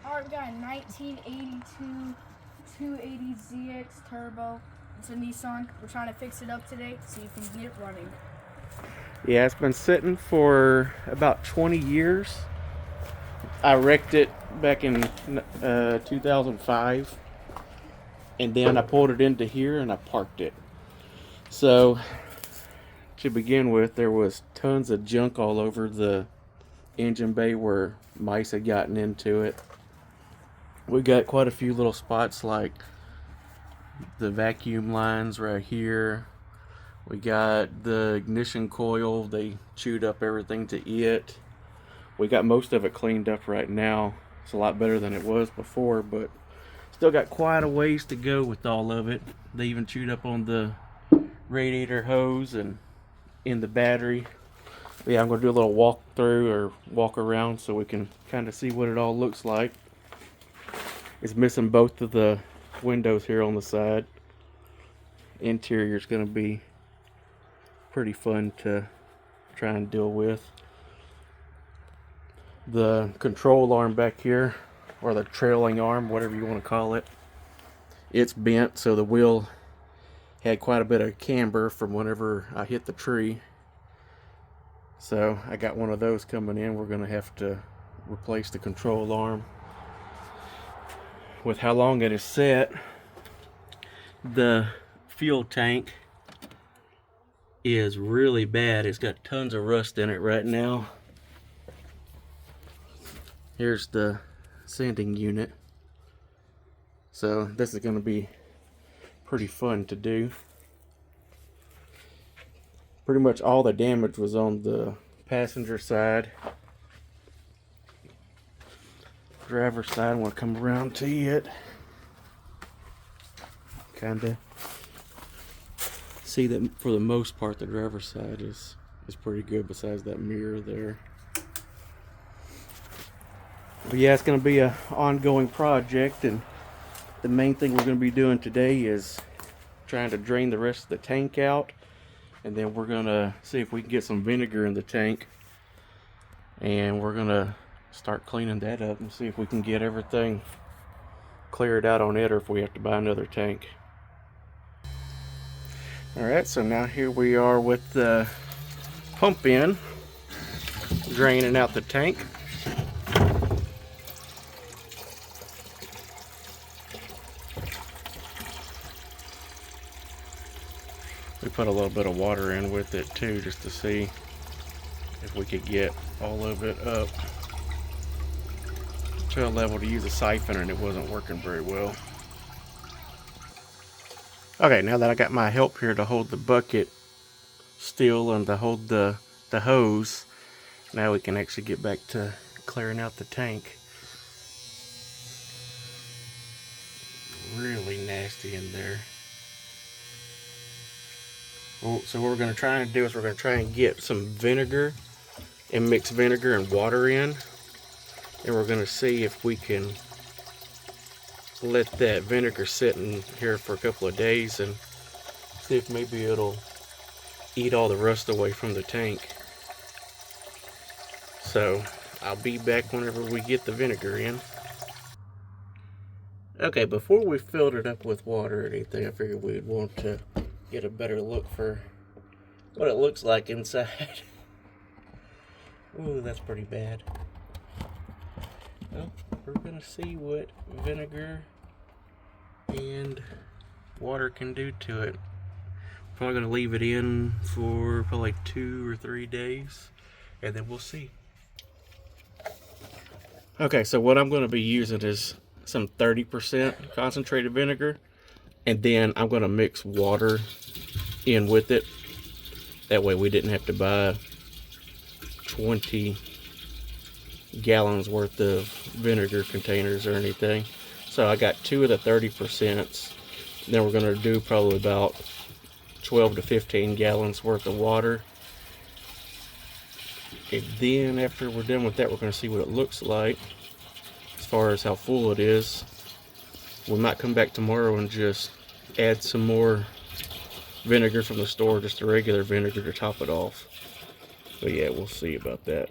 Alright, we got a 1982 280ZX Turbo. It's a Nissan. We're trying to fix it up today, see if we can get it running. Yeah, it's been sitting for about 20 years. I wrecked it back in 2005, and then I pulled it into here and I parked it. So, to begin with, there was tons of junk all over the engine bay where mice had gotten into it. We got quite a few little spots like the vacuum lines right here. We got the ignition coil. They chewed up everything to it. We got most of it cleaned up right now. It's a lot better than it was before, but still got quite a ways to go with all of it. They even chewed up on the radiator hose and in the battery. But yeah, I'm going to do a little walk through or walk around so we can kind of see what it all looks like. It's missing both of the windows here on the side. Interior is going to be pretty fun to try and deal with. The control arm back here, or the trailing arm, whatever you want to call it, it's bent, so the wheel had quite a bit of camber from whenever I hit the tree. So I got one of those coming in. We're going to have to replace the control arm. With how long it is set, the fuel tank is really bad. It's got tons of rust in it right now. Here's the sanding unit. So this is going to be pretty fun to do. Pretty much all the damage was on the passenger side. Driver's side, I want to come around to it. Kinda see that for the most part the driver's side is pretty good, besides that mirror there. But yeah, it's going to be an ongoing project, and the main thing we're going to be doing today is trying to drain the rest of the tank out, and then we're going to see if we can get some vinegar in the tank, and we're going to start cleaning that up and see if we can get everything cleared out on it, or if we have to buy another tank. Alright, so now here we are with the pump in, draining out the tank. We put a little bit of water in with it too, just to see if we could get all of it up to a level to use a siphon, and it wasn't working very well. Okay, now that I got my help here to hold the bucket still and to hold the hose, now we can actually get back to clearing out the tank. Really nasty in there. So what we're going to try and do is we're going to try and get some vinegar and mix vinegar and water in, and we're going to see if we can let that vinegar sit in here for a couple of days and see if maybe it'll eat all the rust away from the tank. So I'll be back whenever we get the vinegar in. Okay, before we filled it up with water or anything, I figured we'd want to get a better look for what it looks like inside. Ooh, that's pretty bad. Well, we're gonna see what vinegar and water can do to it. Probably gonna leave it in for probably 2 or 3 days, and then we'll see. Okay, so what I'm gonna be using is some 30% concentrated vinegar, and then I'm gonna mix water in with it. That way we didn't have to buy 20 gallons worth of vinegar containers or anything. So I got 2 of the 30%. Then we're going to do probably about 12 to 15 gallons worth of water. And then after we're done with that, we're going to see what it looks like as far as how full it is. We might come back tomorrow and just add some more vinegar from the store, just a regular vinegar, to top it off. But yeah, we'll see about that.